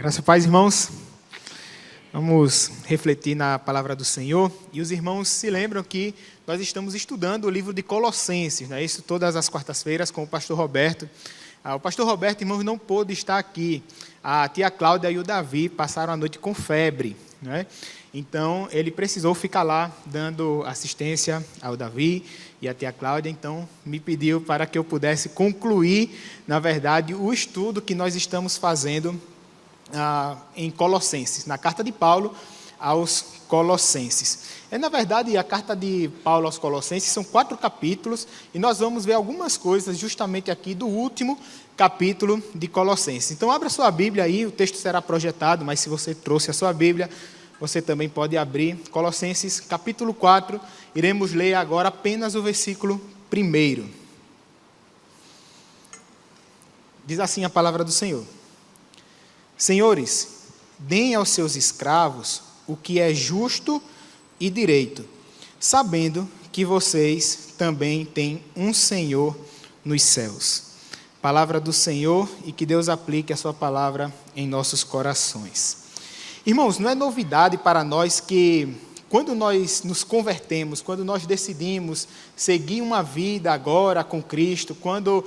Graças a paz, irmãos. Vamos refletir na palavra do Senhor. E os irmãos se lembram que nós estamos estudando o livro de Colossenses, não é isso? Todas as quartas-feiras com o pastor Roberto. O pastor Roberto, irmãos, não pôde estar aqui. A tia Cláudia e o Davi passaram a noite com febre, não é? Então, ele precisou ficar lá dando assistência ao Davi e à tia Cláudia. Então, me pediu para que eu pudesse concluir, na verdade, o estudo que nós estamos fazendo em Colossenses, na carta de Paulo aos Colossenses. Na verdade, a carta de Paulo aos Colossenses são 4 capítulos, e nós vamos ver algumas coisas justamente aqui do último capítulo de Colossenses. Então, abra sua Bíblia aí, o texto será projetado, mas se você trouxe a sua Bíblia, você também pode abrir. Colossenses, capítulo 4, iremos ler agora apenas o versículo 1. Diz assim a palavra do Senhor: Senhores, deem aos seus escravos o que é justo e direito, sabendo que vocês também têm um Senhor nos céus. Palavra do Senhor, e que Deus aplique a sua palavra em nossos corações. Irmãos, não é novidade para nós que quando nós nos convertemos, quando nós decidimos seguir uma vida agora com Cristo, quando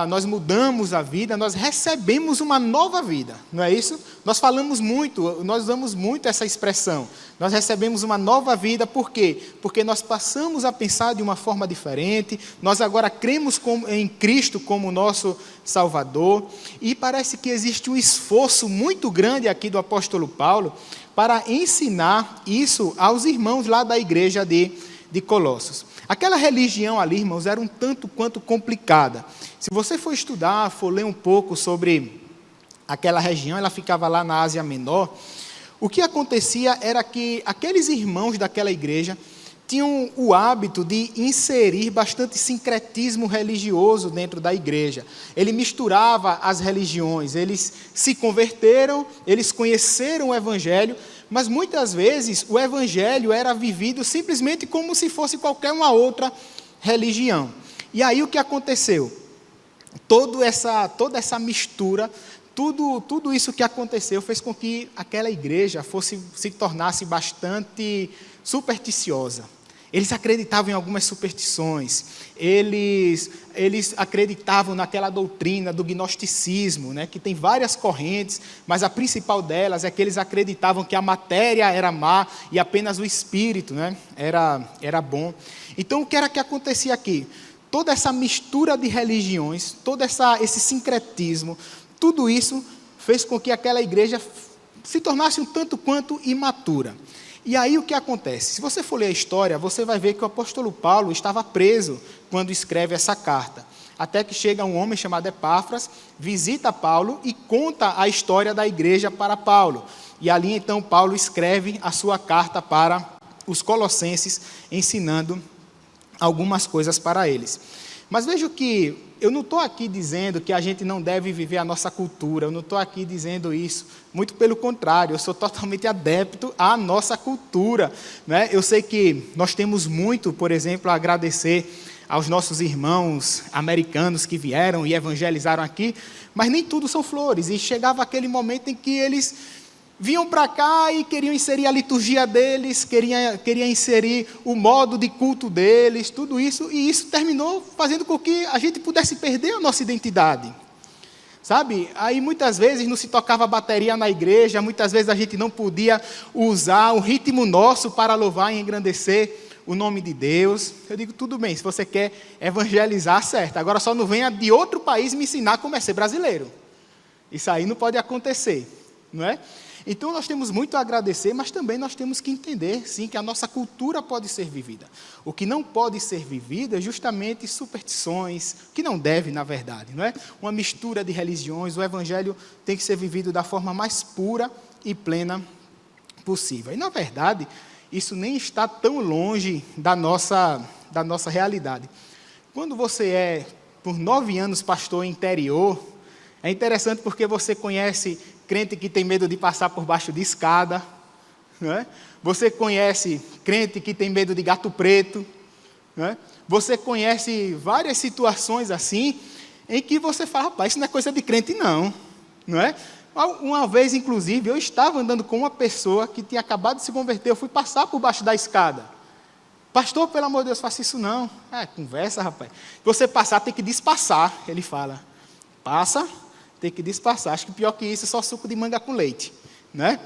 nós mudamos a vida, nós recebemos uma nova vida, não é isso? Nós falamos muito, nós usamos muito essa expressão. Nós recebemos uma nova vida, por quê? Porque nós passamos a pensar de uma forma diferente, nós agora cremos em Cristo como nosso Salvador, e parece que existe um esforço muito grande aqui do apóstolo Paulo para ensinar isso aos irmãos lá da igreja de Colossos. Aquela religião ali, irmãos, era um tanto quanto complicada. Se você for estudar, for ler um pouco sobre aquela região, ela ficava lá na Ásia Menor. O que acontecia era que aqueles irmãos daquela igreja tinham o hábito de inserir bastante sincretismo religioso dentro da igreja. Ele misturava as religiões, eles se converteram, eles conheceram o Evangelho, mas muitas vezes o Evangelho era vivido simplesmente como se fosse qualquer uma outra religião. E aí o que aconteceu? Toda essa mistura, tudo isso que aconteceu fez com que aquela igreja se tornasse bastante supersticiosa. Eles acreditavam em algumas superstições, eles acreditavam naquela doutrina do gnosticismo, né, que tem várias correntes, mas a principal delas é que eles acreditavam que a matéria era má e apenas o espírito, né, era bom. Então, o que era que acontecia aqui? Toda essa mistura de religiões, todo esse sincretismo, tudo isso fez com que aquela igreja se tornasse um tanto quanto imatura. E aí o que acontece? Se você for ler a história, você vai ver que o apóstolo Paulo estava preso quando escreve essa carta. Até que chega um homem chamado Epáfras, visita Paulo e conta a história da igreja para Paulo. E ali então Paulo escreve a sua carta para os colossenses, ensinando algumas coisas para eles. Mas veja que eu não estou aqui dizendo que a gente não deve viver a nossa cultura, eu não estou aqui dizendo isso, muito pelo contrário, eu sou totalmente adepto à nossa cultura, né? Eu sei que nós temos muito, por exemplo, a agradecer aos nossos irmãos americanos que vieram e evangelizaram aqui, mas nem tudo são flores, e chegava aquele momento em que eles vinham para cá e queriam inserir a liturgia deles, queriam inserir o modo de culto deles, tudo isso, e isso terminou fazendo com que a gente pudesse perder a nossa identidade. Sabe? Aí muitas vezes não se tocava bateria na igreja, muitas vezes a gente não podia usar o ritmo nosso para louvar e engrandecer o nome de Deus. Eu digo, tudo bem, se você quer evangelizar, certo. Agora só não venha de outro país me ensinar como é ser brasileiro. Isso aí não pode acontecer, não é? Então nós temos muito a agradecer, mas também nós temos que entender, sim, que a nossa cultura pode ser vivida. O que não pode ser vivido é justamente superstições, que não deve, na verdade, não é? Uma mistura de religiões, o Evangelho tem que ser vivido da forma mais pura e plena possível. E, na verdade, isso nem está tão longe da nossa realidade. Quando você é, por 9 anos, pastor interior, é interessante porque você conhece crente que tem medo de passar por baixo de escada, não é? Você conhece crente que tem medo de gato preto, não é? Você conhece várias situações assim, em que você fala, rapaz, isso não é coisa de crente não é? Uma vez, inclusive, eu estava andando com uma pessoa que tinha acabado de se converter, eu fui passar por baixo da escada. Pastor, pelo amor de Deus, faça isso não. Conversa, rapaz. Se você passar, tem que despassar, ele fala. Passa, tem que despassar. Acho que pior que isso é só suco de manga com leite, né?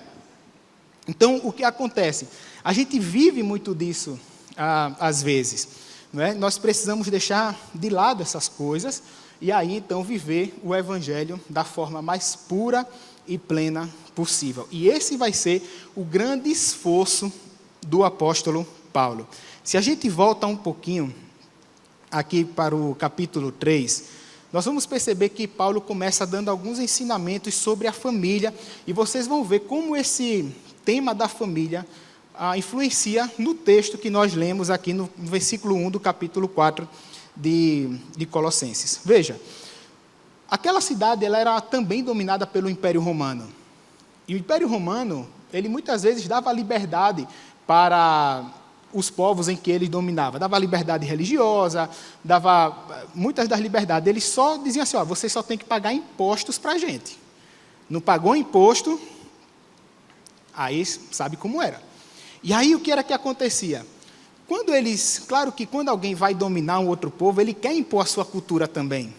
Então, o que acontece? A gente vive muito disso, às vezes. Não é? Nós precisamos deixar de lado essas coisas e aí, então, viver o Evangelho da forma mais pura e plena possível. E esse vai ser o grande esforço do apóstolo Paulo. Se a gente volta um pouquinho aqui para o capítulo 3, nós vamos perceber que Paulo começa dando alguns ensinamentos sobre a família, e vocês vão ver como esse tema da família influencia no texto que nós lemos aqui no versículo 1 do capítulo 4 de Colossenses. Veja, aquela cidade ela era também dominada pelo Império Romano. E o Império Romano, ele muitas vezes dava liberdade para os povos em que ele dominava. Dava liberdade religiosa, dava muitas das liberdades. Eles só diziam assim, você só tem que pagar impostos para a gente. Não pagou imposto, aí sabe como era. E aí o que era que acontecia? Claro que quando alguém vai dominar um outro povo, ele quer impor a sua cultura também.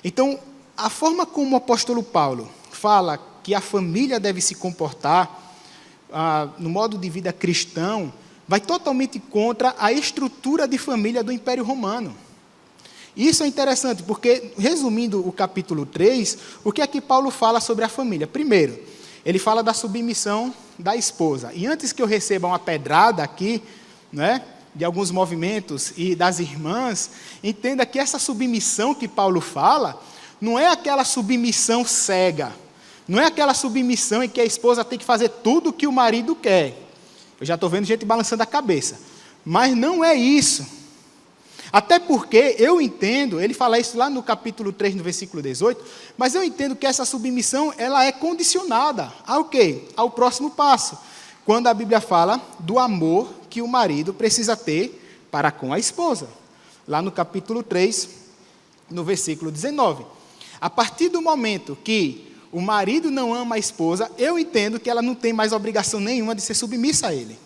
Então, a forma como o apóstolo Paulo fala que a família deve se comportar no modo de vida cristão, vai totalmente contra a estrutura de família do Império Romano. Isso é interessante, porque, resumindo o capítulo 3, o que é que Paulo fala sobre a família? Primeiro, ele fala da submissão da esposa. E antes que eu receba uma pedrada aqui, né, de alguns movimentos e das irmãs, entenda que essa submissão que Paulo fala, não é aquela submissão cega, não é aquela submissão em que a esposa tem que fazer tudo o que o marido quer. Eu já estou vendo gente balançando a cabeça. Mas não é isso. Até porque eu entendo, ele fala isso lá no capítulo 3, no versículo 18, mas eu entendo que essa submissão ela é condicionada ao quê? Ao próximo passo. Quando a Bíblia fala do amor que o marido precisa ter para com a esposa. Lá no capítulo 3, no versículo 19. A partir do momento que o marido não ama a esposa, eu entendo que ela não tem mais obrigação nenhuma de ser submissa a ele.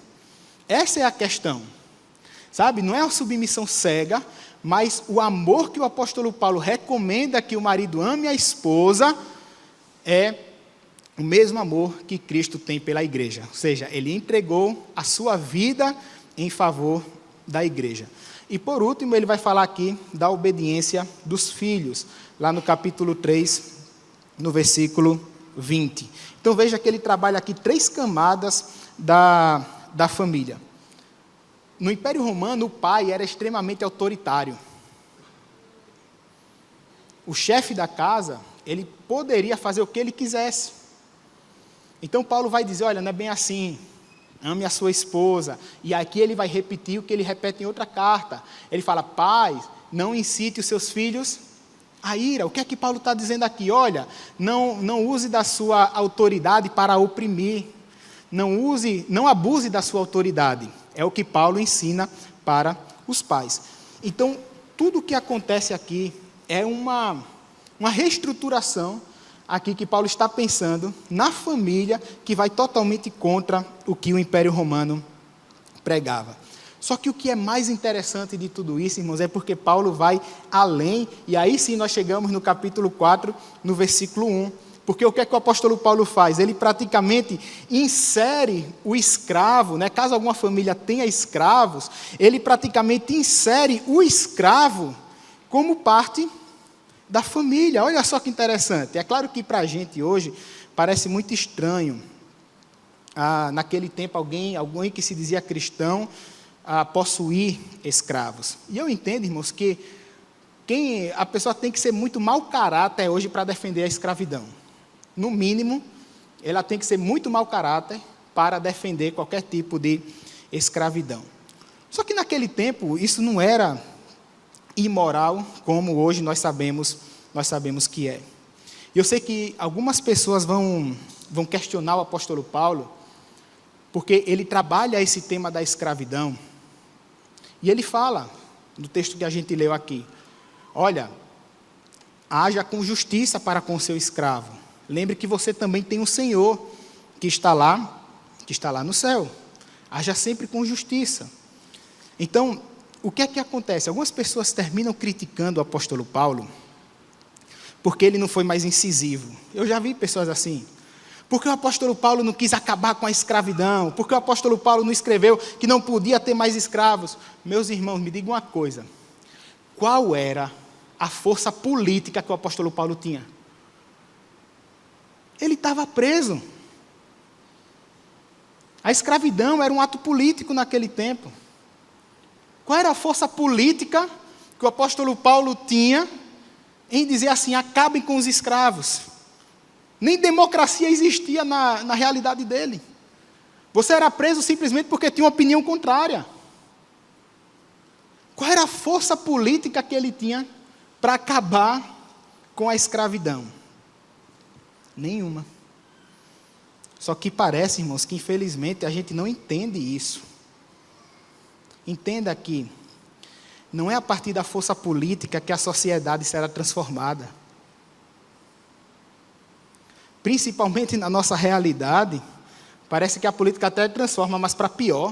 Essa é a questão. Sabe, não é uma submissão cega, mas o amor que o apóstolo Paulo recomenda que o marido ame a esposa é o mesmo amor que Cristo tem pela igreja. Ou seja, ele entregou a sua vida em favor da igreja. E por último, ele vai falar aqui da obediência dos filhos, lá no capítulo 3, no versículo 20. Então veja que ele trabalha aqui 3 camadas da família. No Império Romano, o pai era extremamente autoritário. O chefe da casa, ele poderia fazer o que ele quisesse. Então Paulo vai dizer, olha, não é bem assim, ame a sua esposa. E aqui ele vai repetir o que ele repete em outra carta. Ele fala, pai, não incite os seus filhos a ira. O que é que Paulo está dizendo aqui? Olha, não use da sua autoridade para oprimir. Não abuse da sua autoridade. É o que Paulo ensina para os pais. Então, tudo o que acontece aqui é uma reestruturação aqui que Paulo está pensando na família que vai totalmente contra o que o Império Romano pregava. Só que o que é mais interessante de tudo isso, irmãos, é porque Paulo vai além, e aí sim nós chegamos no capítulo 4, no versículo 1. Porque o que é que o apóstolo Paulo faz? Ele praticamente insere o escravo, né? Caso alguma família tenha escravos, ele praticamente insere o escravo como parte da família. Olha só que interessante. É claro que para a gente hoje parece muito estranho. Naquele tempo alguém que se dizia cristão possuir escravos. E eu entendo, irmãos, que a pessoa tem que ser muito mau caráter hoje para defender a escravidão. No mínimo, ela tem que ser muito mau caráter para defender qualquer tipo de escravidão. Só que naquele tempo, isso não era imoral, como hoje nós sabemos que é. E eu sei que algumas pessoas vão questionar o apóstolo Paulo, porque ele trabalha esse tema da escravidão, e ele fala, no texto que a gente leu aqui, olha, haja com justiça para com o seu escravo, lembre que você também tem um Senhor que está lá no céu. Haja sempre com justiça. Então, o que é que acontece? Algumas pessoas terminam criticando o apóstolo Paulo porque ele não foi mais incisivo. Eu já vi pessoas assim. Porque o apóstolo Paulo não quis acabar com a escravidão? Porque o apóstolo Paulo não escreveu que não podia ter mais escravos? Meus irmãos, me digam uma coisa. Qual era a força política que o apóstolo Paulo tinha? Ele estava preso. A escravidão era um ato político naquele tempo. Qual era a força política que o apóstolo Paulo tinha em dizer assim, acabem com os escravos? Nem democracia existia na realidade dele. Você era preso simplesmente porque tinha uma opinião contrária. Qual era a força política que ele tinha para acabar com a escravidão? Nenhuma. Só que parece, irmãos, que infelizmente a gente não entende isso. Entenda que não é a partir da força política que a sociedade será transformada. Principalmente na nossa realidade, parece que a política até transforma, mas para pior.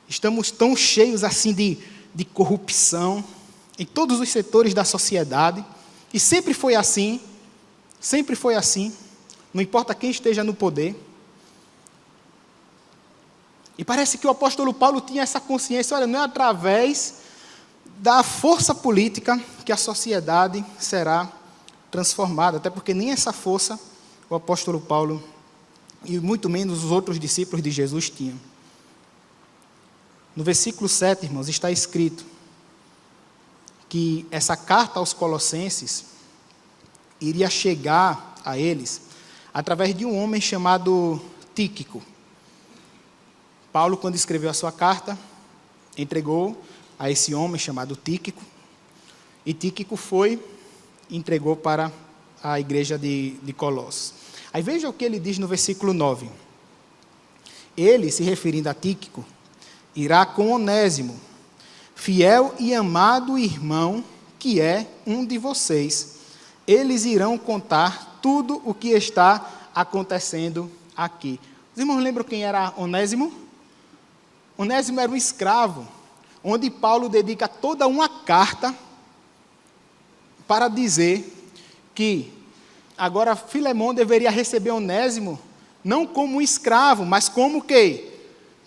Estamos tão cheios assim de corrupção em todos os setores da sociedade, e sempre foi assim, não importa quem esteja no poder. E parece que o apóstolo Paulo tinha essa consciência, olha, não é através da força política que a sociedade será transformada, até porque nem essa força o apóstolo Paulo, e muito menos os outros discípulos de Jesus tinham. No versículo 7, irmãos, está escrito que essa carta aos Colossenses iria chegar a eles através de um homem chamado Tíquico. Paulo, quando escreveu a sua carta, entregou a esse homem chamado Tíquico, e Tíquico foi e entregou para a igreja de Colossos. Aí veja o que ele diz no versículo 9. Ele, se referindo a Tíquico, irá com Onésimo, fiel e amado irmão, que é um de vocês. Eles irão contar tudo o que está acontecendo aqui. Os irmãos lembram quem era Onésimo? Onésimo era um escravo, onde Paulo dedica toda uma carta para dizer que agora Filemão deveria receber Onésimo não como um escravo, mas como o quê?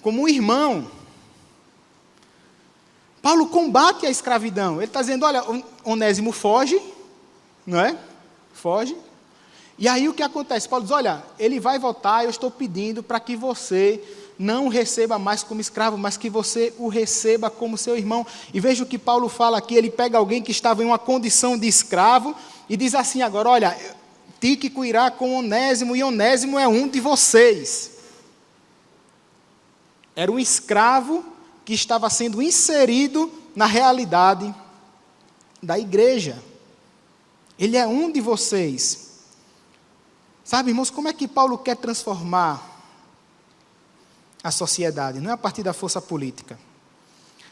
Como um irmão. Paulo combate a escravidão. Ele está dizendo, olha, Onésimo foge, não é? Foge. E aí o que acontece? Paulo diz, olha, ele vai voltar, eu estou pedindo para que você não o receba mais como escravo, mas que você o receba como seu irmão. E veja o que Paulo fala aqui, ele pega alguém que estava em uma condição de escravo e diz assim agora, olha, Tíquico irá com Onésimo, e Onésimo é um de vocês. Era um escravo que estava sendo inserido na realidade da igreja. Ele é um de vocês. Sabe, irmãos, como é que Paulo quer transformar a sociedade? Não é a partir da força política.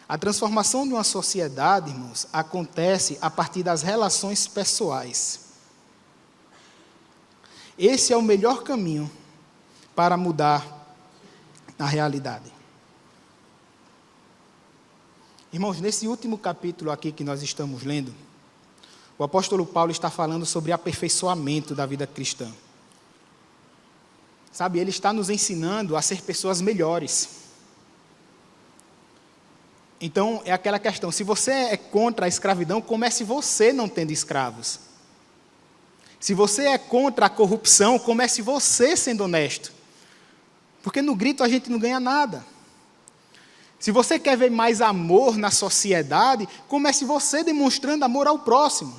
A transformação de uma sociedade, irmãos, acontece a partir das relações pessoais. Esse é o melhor caminho para mudar a realidade. Irmãos, nesse último capítulo aqui que nós estamos lendo, o apóstolo Paulo está falando sobre aperfeiçoamento da vida cristã. Sabe, ele está nos ensinando a ser pessoas melhores. Então, é aquela questão, se você é contra a escravidão, comece você não tendo escravos. Se você é contra a corrupção, comece você sendo honesto. Porque no grito a gente não ganha nada. Se você quer ver mais amor na sociedade, comece você demonstrando amor ao próximo.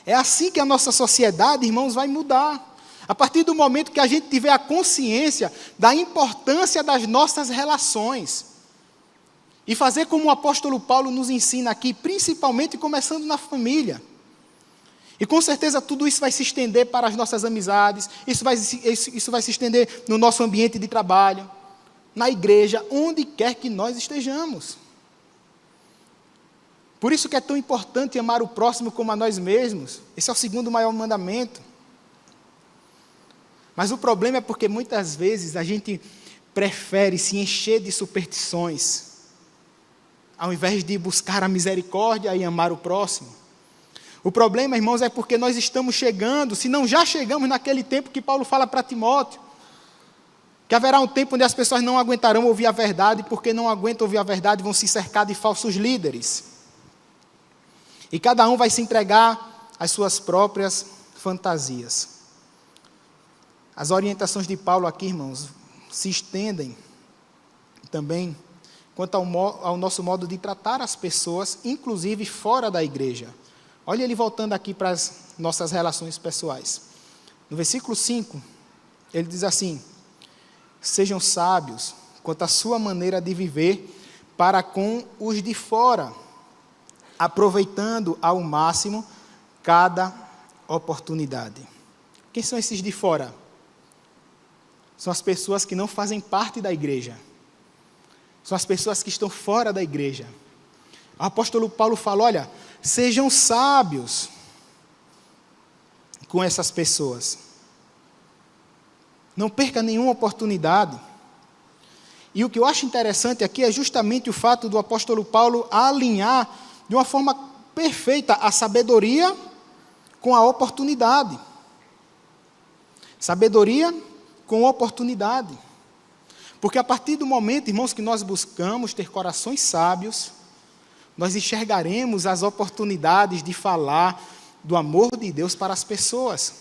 É assim que a nossa sociedade, irmãos, vai mudar. A partir do momento que a gente tiver a consciência da importância das nossas relações. E fazer como o apóstolo Paulo nos ensina aqui, principalmente começando na família. E com certeza tudo isso vai se estender para as nossas amizades, isso vai se estender no nosso ambiente de trabalho, na igreja, onde quer que nós estejamos. Por isso que é tão importante amar o próximo como a nós mesmos. Esse é o segundo maior mandamento. Mas o problema é porque muitas vezes a gente prefere se encher de superstições, ao invés de buscar a misericórdia e amar o próximo. O problema, irmãos, é porque nós estamos chegando, se não já chegamos naquele tempo que Paulo fala para Timóteo, que haverá um tempo onde as pessoas não aguentarão ouvir a verdade, porque não aguentam ouvir a verdade, vão se cercar de falsos líderes. E cada um vai se entregar às suas próprias fantasias. As orientações de Paulo aqui, irmãos, se estendem também quanto ao nosso modo de tratar as pessoas, inclusive fora da igreja. Olha ele voltando aqui para as nossas relações pessoais. No versículo 5, ele diz assim: sejam sábios quanto à sua maneira de viver para com os de fora, aproveitando ao máximo cada oportunidade. Quem são esses de fora? São as pessoas que não fazem parte da igreja. São as pessoas que estão fora da igreja. O apóstolo Paulo fala, olha, sejam sábios com essas pessoas. Não perca nenhuma oportunidade. E o que eu acho interessante aqui é justamente o fato do apóstolo Paulo alinhar de uma forma perfeita a sabedoria com a oportunidade. Sabedoria com oportunidade. Porque a partir do momento, irmãos, que nós buscamos ter corações sábios, nós enxergaremos as oportunidades de falar do amor de Deus para as pessoas.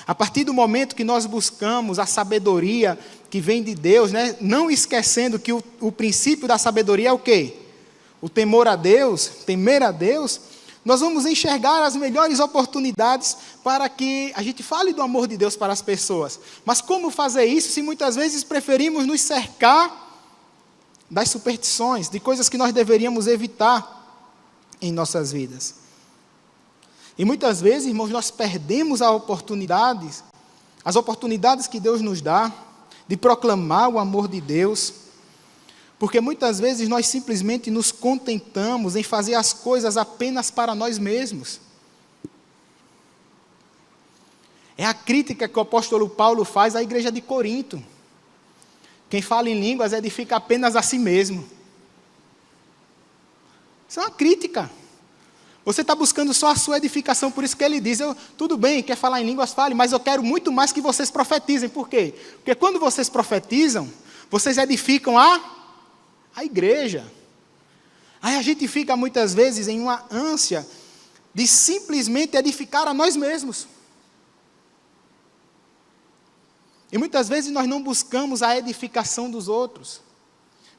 A partir do momento que nós buscamos a sabedoria que vem de Deus, né? Não esquecendo que o princípio da sabedoria é o quê? O temor a Deus, temer a Deus, nós vamos enxergar as melhores oportunidades para que a gente fale do amor de Deus para as pessoas. Mas como fazer isso se muitas vezes preferimos nos cercar das superstições, de coisas que nós deveríamos evitar em nossas vidas? E muitas vezes, irmãos, nós perdemos as oportunidades que Deus nos dá de proclamar o amor de Deus, porque muitas vezes nós simplesmente nos contentamos em fazer as coisas apenas para nós mesmos. É a crítica que o apóstolo Paulo faz à igreja de Corinto. Quem fala em línguas edifica apenas a si mesmo. Isso é uma crítica. Você está buscando só a sua edificação, por isso que ele diz, tudo bem, quer falar em línguas, fale, mas eu quero muito mais que vocês profetizem. Por quê? Porque quando vocês profetizam, vocês edificam a igreja. Aí a gente fica muitas vezes em uma ânsia de simplesmente edificar a nós mesmos. E muitas vezes nós não buscamos a edificação dos outros.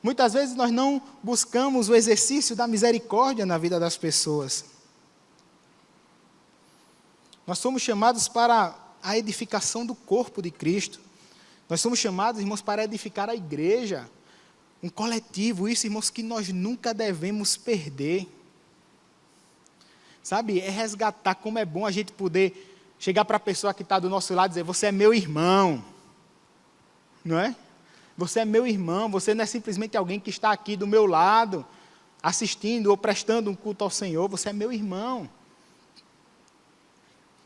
Muitas vezes nós não buscamos o exercício da misericórdia na vida das pessoas. Nós somos chamados para a edificação do corpo de Cristo. Nós somos chamados, irmãos, para edificar a igreja. Um coletivo, isso, irmãos, que nós nunca devemos perder. Sabe, é resgatar como é bom a gente poder chegar para a pessoa que está do nosso lado e dizer, você é meu irmão. Não é? Você é meu irmão, você não é simplesmente alguém que está aqui do meu lado, assistindo ou prestando um culto ao Senhor, você é meu irmão.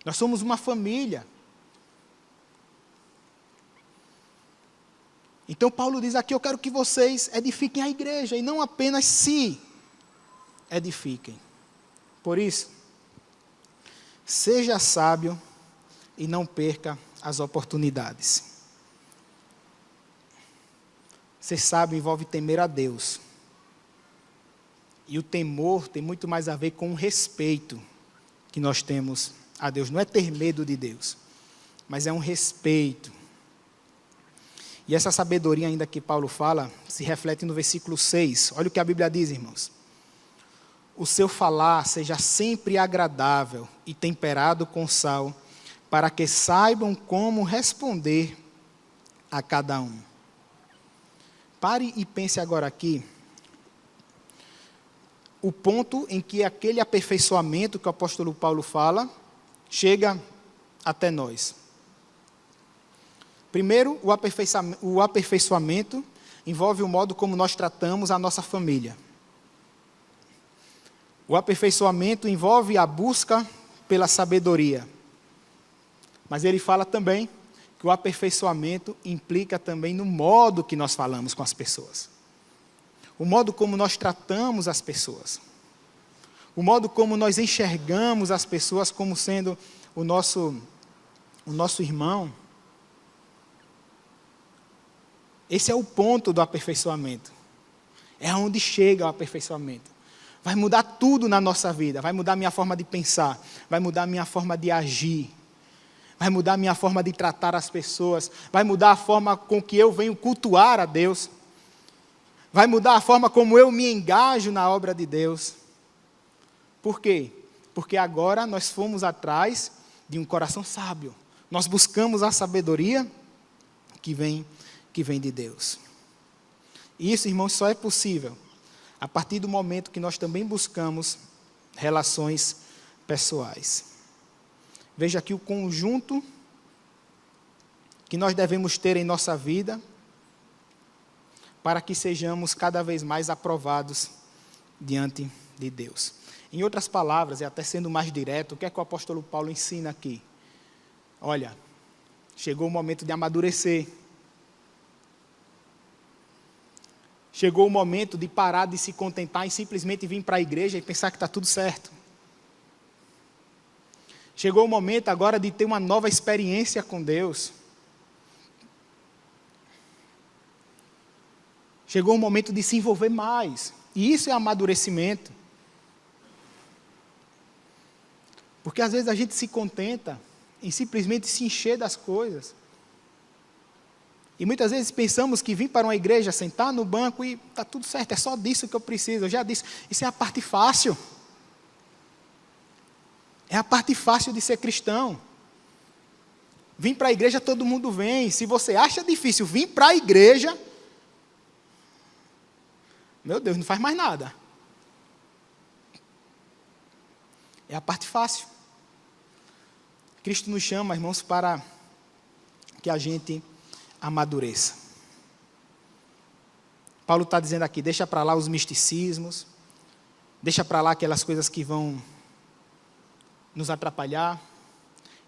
Nós somos uma família. Então Paulo diz aqui, eu quero que vocês edifiquem a igreja, e não apenas se edifiquem. Por isso, seja sábio e não perca as oportunidades. Ser sábio envolve temer a Deus. E o temor tem muito mais a ver com o respeito que nós temos a Deus. Não é ter medo de Deus, mas é um respeito. E essa sabedoria ainda que Paulo fala, se reflete no versículo 6. Olha o que a Bíblia diz, irmãos. O seu falar seja sempre agradável e temperado com sal, para que saibam como responder a cada um. Pare e pense agora aqui o ponto em que aquele aperfeiçoamento que o apóstolo Paulo fala chega até nós. Primeiro, o aperfeiçoamento envolve o modo como nós tratamos a nossa família. O aperfeiçoamento envolve a busca pela sabedoria. Mas ele fala também que o aperfeiçoamento implica também no modo que nós falamos com as pessoas. O modo como nós tratamos as pessoas. O modo como nós enxergamos as pessoas como sendo o nosso irmão. Esse é o ponto do aperfeiçoamento. É onde chega o aperfeiçoamento. Vai mudar tudo na nossa vida. Vai mudar a minha forma de pensar. Vai mudar a minha forma de agir. Vai mudar a minha forma de tratar as pessoas. Vai mudar a forma com que eu venho cultuar a Deus. Vai mudar a forma como eu me engajo na obra de Deus. Por quê? Porque agora nós fomos atrás de um coração sábio. Nós buscamos a sabedoria que vem de Deus. E isso, irmãos, só é possível a partir do momento que nós também buscamos relações pessoais. Veja aqui o conjunto que nós devemos ter em nossa vida para que sejamos cada vez mais aprovados diante de Deus. Em outras palavras, e até sendo mais direto, o que é que o apóstolo Paulo ensina aqui? Olha, chegou o momento de amadurecer. Chegou o momento de parar de se contentar em simplesmente vir para a igreja e pensar que está tudo certo. Chegou o momento agora de ter uma nova experiência com Deus. Chegou o momento de se envolver mais. E isso é amadurecimento. Porque às vezes a gente se contenta em simplesmente se encher das coisas. E muitas vezes pensamos que vir para uma igreja, sentar no banco e está tudo certo, é só disso que eu preciso. Eu já disse, isso é a parte fácil. É a parte fácil de ser cristão. Vir para a igreja todo mundo vem. Se você acha difícil vir para a igreja, meu Deus, não faz mais nada. É a parte fácil. Cristo nos chama, irmãos, para que a gente amadureça. Paulo está dizendo aqui, deixa para lá os misticismos, deixa para lá aquelas coisas que vão nos atrapalhar,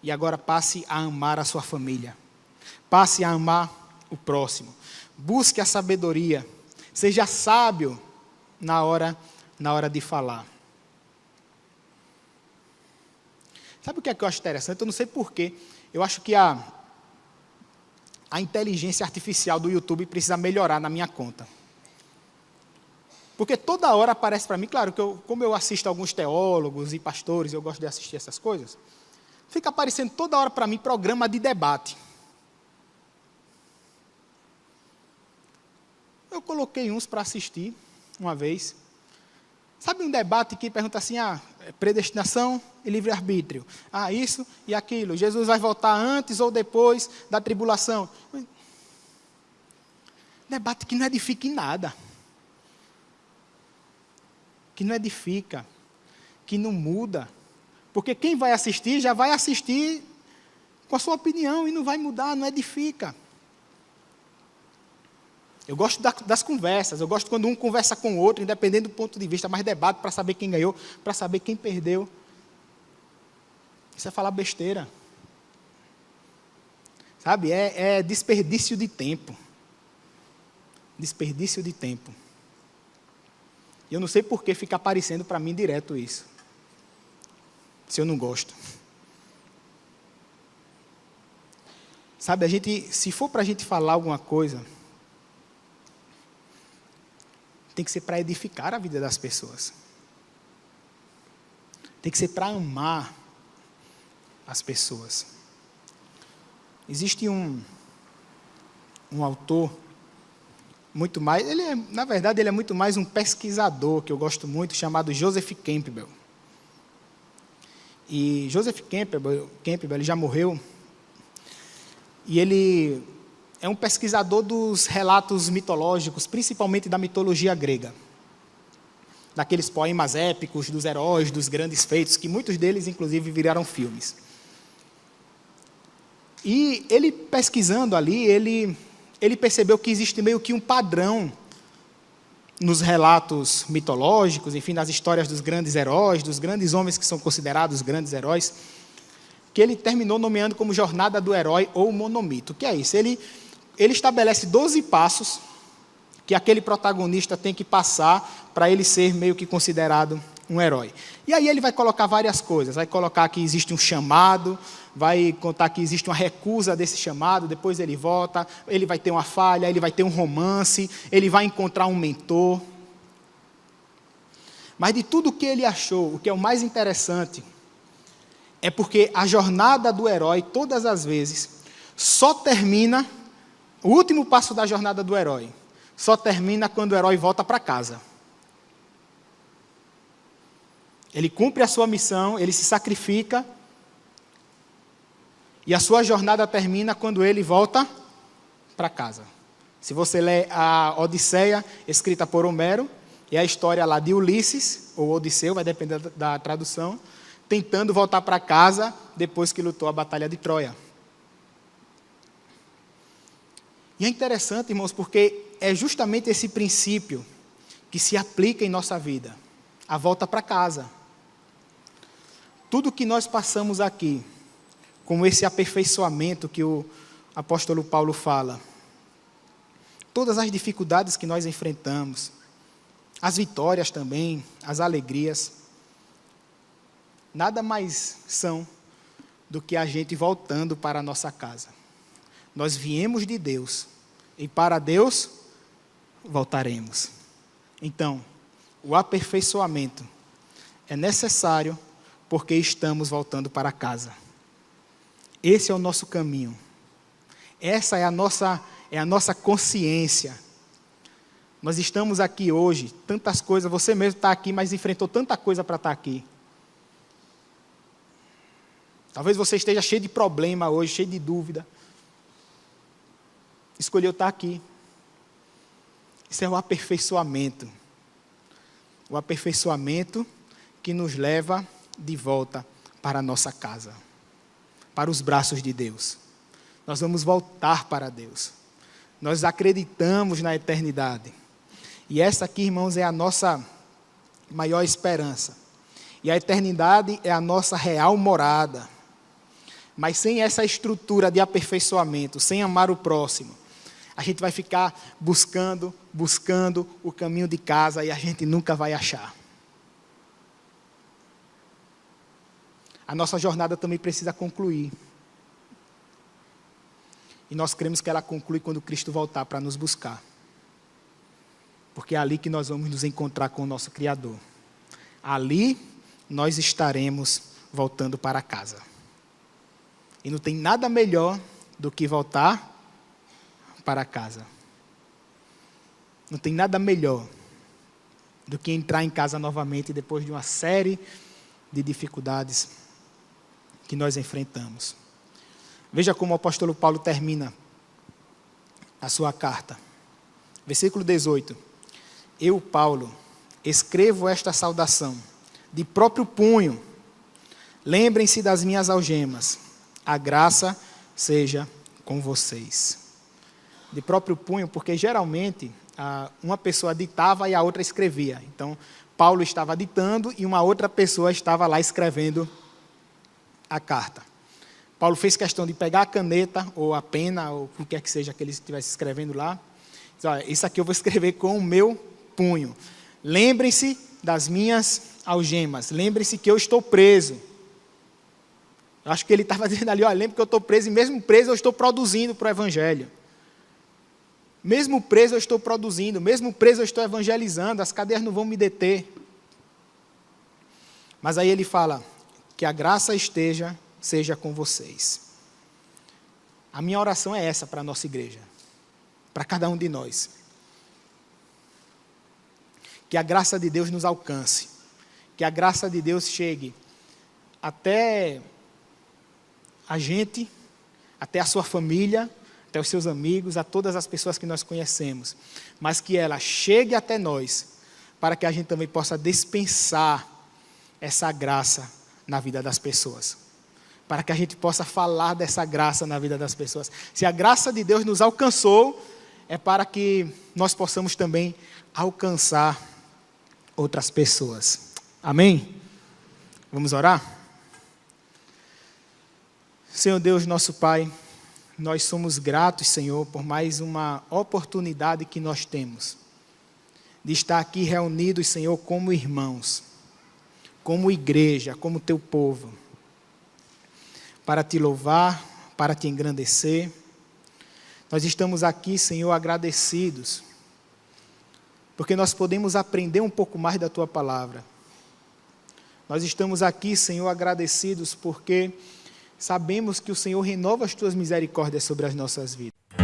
e agora passe a amar a sua família, passe a amar o próximo, busque a sabedoria, seja sábio na hora de falar. Sabe o que é que eu acho interessante? Eu não sei porquê, eu acho que a inteligência artificial do YouTube precisa melhorar na minha conta. Porque toda hora aparece para mim, claro, que como eu assisto a alguns teólogos e pastores, eu gosto de assistir essas coisas, fica aparecendo toda hora para mim programa de debate. Eu coloquei uns para assistir uma vez. Sabe um debate que pergunta assim, predestinação e livre-arbítrio. Isso e aquilo. Jesus vai voltar antes ou depois da tribulação. Debate que não edifica em nada. Que não edifica. Que não muda. Porque quem vai assistir, já vai assistir com a sua opinião e não vai mudar, não edifica. Eu gosto das conversas, eu gosto quando um conversa com o outro, independente do ponto de vista, mas debate para saber quem ganhou, para saber quem perdeu. Isso é falar besteira. Sabe, é desperdício de tempo. Desperdício de tempo. E eu não sei por que fica aparecendo para mim direto isso. Se eu não gosto. Sabe, se for para a gente falar alguma coisa, tem que ser para edificar a vida das pessoas. Tem que ser para amar as pessoas. Existe um autor, muito mais, na verdade ele é muito mais um pesquisador, que eu gosto muito, chamado Joseph Campbell. E Joseph Campbell ele já morreu, e ele é um pesquisador dos relatos mitológicos, principalmente da mitologia grega. Daqueles poemas épicos, dos heróis, dos grandes feitos, que muitos deles, inclusive, viraram filmes. E ele, pesquisando ali, ele percebeu que existe meio que um padrão nos relatos mitológicos, enfim, nas histórias dos grandes heróis, dos grandes homens que são considerados grandes heróis, que ele terminou nomeando como Jornada do Herói ou Monomito. O que é isso? Ele estabelece 12 passos que aquele protagonista tem que passar para ele ser meio que considerado um herói. E aí ele vai colocar várias coisas, vai colocar que existe um chamado, vai contar que existe uma recusa desse chamado, depois ele volta, ele vai ter uma falha, ele vai ter um romance, ele vai encontrar um mentor. Mas de tudo o que ele achou, o que é o mais interessante, é porque a jornada do herói, todas as vezes, só termina, o último passo da jornada do herói, só termina quando o herói volta para casa. Ele cumpre a sua missão, ele se sacrifica, e a sua jornada termina quando ele volta para casa. Se você lê a Odisseia, escrita por Homero, é a história lá de Ulisses, ou Odisseu, vai depender da tradução, tentando voltar para casa depois que lutou a Batalha de Troia. E é interessante, irmãos, porque é justamente esse princípio que se aplica em nossa vida, a volta para casa. Tudo que nós passamos aqui, como esse aperfeiçoamento que o apóstolo Paulo fala, todas as dificuldades que nós enfrentamos, as vitórias também, as alegrias, nada mais são do que a gente voltando para a nossa casa. Nós viemos de Deus e para Deus voltaremos. Então, o aperfeiçoamento é necessário porque estamos voltando para casa. Esse é o nosso caminho. Essa é a nossa consciência. Nós estamos aqui hoje, tantas coisas, você mesmo está aqui, mas enfrentou tanta coisa para estar aqui. Talvez você esteja cheio de problema hoje, cheio de dúvida. Escolheu estar aqui. Isso é o aperfeiçoamento. O aperfeiçoamento que nos leva de volta para a nossa casa, para os braços de Deus. Nós vamos voltar para Deus. Nós acreditamos na eternidade. E essa aqui, irmãos, é a nossa maior esperança. E a eternidade é a nossa real morada. Mas sem essa estrutura de aperfeiçoamento, sem amar o próximo, a gente vai ficar buscando o caminho de casa e a gente nunca vai achar. A nossa jornada também precisa concluir. E nós cremos que ela conclui quando Cristo voltar para nos buscar. Porque é ali que nós vamos nos encontrar com o nosso Criador. Ali nós estaremos voltando para casa. E não tem nada melhor do que voltar para casa. Não tem nada melhor do que entrar em casa novamente depois de uma série de dificuldades que nós enfrentamos. Veja como o apóstolo Paulo termina a sua carta. Versículo 18. Eu, Paulo, escrevo esta saudação de próprio punho. Lembrem-se das minhas algemas. A graça seja com vocês. De próprio punho, porque geralmente uma pessoa ditava e a outra escrevia. Então, Paulo estava ditando e uma outra pessoa estava lá escrevendo a carta. Paulo fez questão de pegar a caneta ou a pena, ou o que quer que seja que ele estivesse escrevendo lá. Diz, olha, isso aqui eu vou escrever com o meu punho. Lembrem-se das minhas algemas. Lembrem-se que eu estou preso. Eu acho que ele estava dizendo ali, olha, lembre que eu estou preso, e mesmo preso eu estou produzindo para o Evangelho. Mesmo preso eu estou produzindo, mesmo preso eu estou evangelizando, as cadeias não vão me deter. Mas aí ele fala, que a graça seja com vocês. A minha oração é essa para a nossa igreja, para cada um de nós. Que a graça de Deus nos alcance, que a graça de Deus chegue até a gente, até a sua família, até os seus amigos, a todas as pessoas que nós conhecemos, mas que ela chegue até nós, para que a gente também possa dispensar essa graça na vida das pessoas, para que a gente possa falar dessa graça na vida das pessoas. Se a graça de Deus nos alcançou, é para que nós possamos também alcançar outras pessoas. Amém? Vamos orar? Senhor Deus, nosso Pai, nós somos gratos, Senhor, por mais uma oportunidade que nós temos de estar aqui reunidos, Senhor, como irmãos, como igreja, como teu povo, para te louvar, para te engrandecer. Nós estamos aqui, Senhor, agradecidos, porque nós podemos aprender um pouco mais da tua palavra. Nós estamos aqui, Senhor, agradecidos porque sabemos que o Senhor renova as tuas misericórdias sobre as nossas vidas.